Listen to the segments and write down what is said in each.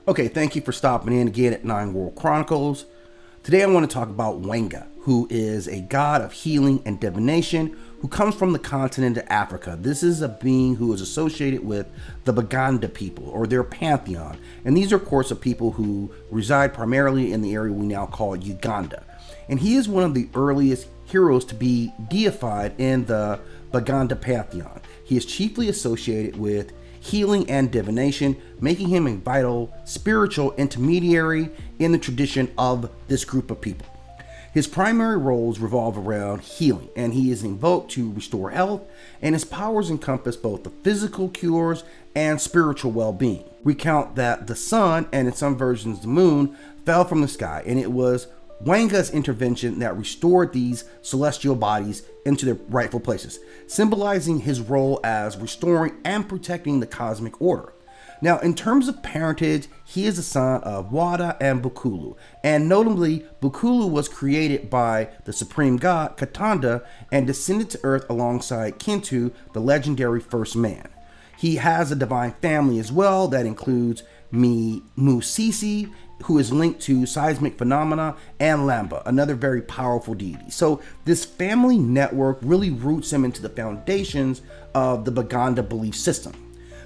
Okay, thank you for stopping in again at Nine World Chronicles. Today I want to talk about Wanga, who is a god of healing and divination who comes from the continent of Africa. This is a being who is associated with the Baganda people, or their pantheon. And these are, of course, of people who reside primarily in the area we now call Uganda. And he is one of the earliest heroes to be deified in the Baganda pantheon. He is chiefly associated with healing and divination, making him a vital spiritual intermediary in the tradition of this group of people. His primary roles revolve around healing, and he is invoked to restore health, and his powers encompass both the physical cures and spiritual well-being. Recount that the sun, and in some versions the moon, fell from the sky, and it was Wanga's intervention that restored these celestial bodies into their rightful places, symbolizing his role as restoring and protecting the cosmic order. Now, in terms of parentage, he is the son of Wada and Bukulu, and notably, Bukulu was created by the supreme god Katanda and descended to earth alongside Kintu, the legendary first man. He has a divine family as well that includes Musisi, who is linked to seismic phenomena, and Lamba, another very powerful deity. So this family network really roots him into the foundations of the Baganda belief system.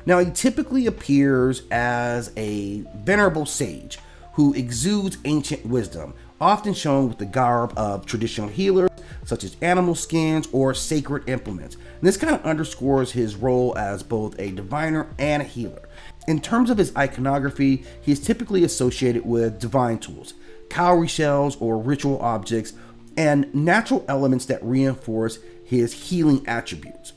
Now, he typically appears as a venerable sage who exudes ancient wisdom, often shown with the garb of traditional healers, such as animal skins or sacred implements. And this kind of underscores his role as both a diviner and a healer. In terms of his iconography, he is typically associated with divine tools, cowrie shells or ritual objects, and natural elements that reinforce his healing attributes.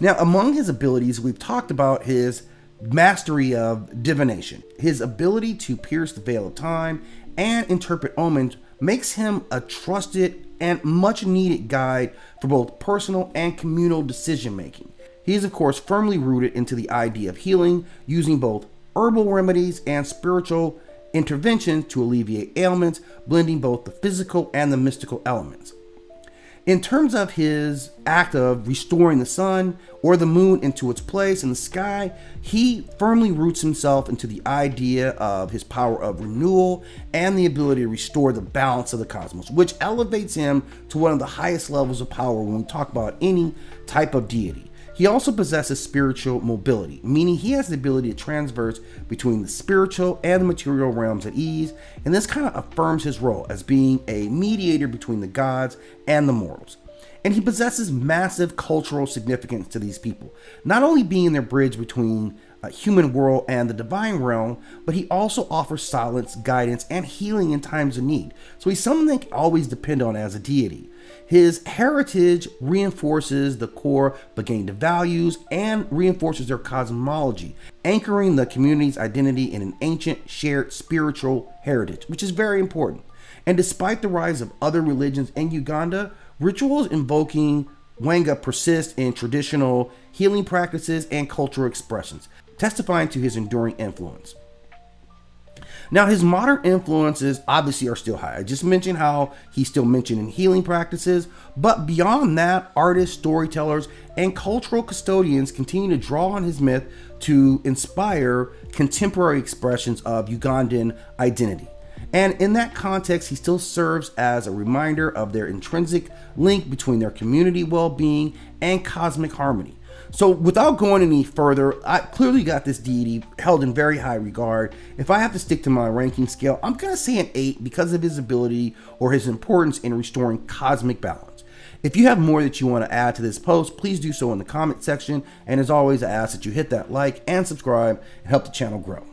Now, among his abilities, we've talked about his mastery of divination. His ability to pierce the veil of time and interpret omens makes him a trusted and much needed guide for both personal and communal decision making. He is, of course, firmly rooted into the idea of healing, using both herbal remedies and spiritual intervention to alleviate ailments, blending both the physical and the mystical elements. In terms of his act of restoring the sun or the moon into its place in the sky, he firmly roots himself into the idea of his power of renewal and the ability to restore the balance of the cosmos, which elevates him to one of the highest levels of power when we talk about any type of deity. He also possesses spiritual mobility, meaning he has the ability to transverse between the spiritual and the material realms at ease, and this kind of affirms his role as being a mediator between the gods and the mortals. And he possesses massive cultural significance to these people, not only being their bridge between a human world and the divine realm, but he also offers solace, guidance, and healing in times of need. So he's someone they can always depend on as a deity. His heritage reinforces the core Baganda values and reinforces their cosmology, anchoring the community's identity in an ancient shared spiritual heritage, which is very important. And despite the rise of other religions in Uganda, rituals invoking Wanga persist in traditional healing practices and cultural expressions, testifying to his enduring influence. Now, his modern influences obviously are still high. I just mentioned how he's still mentioned in healing practices, but beyond that, artists, storytellers, and cultural custodians continue to draw on his myth to inspire contemporary expressions of Ugandan identity. And in that context, he still serves as a reminder of their intrinsic link between their community well-being and cosmic harmony. So without going any further, I clearly got this deity held in very high regard. If I have to stick to my ranking scale, I'm going to say an 8 because of his ability or his importance in restoring cosmic balance. If you have more that you want to add to this post, please do so in the comment section. And as always, I ask that you hit that like and subscribe and help the channel grow.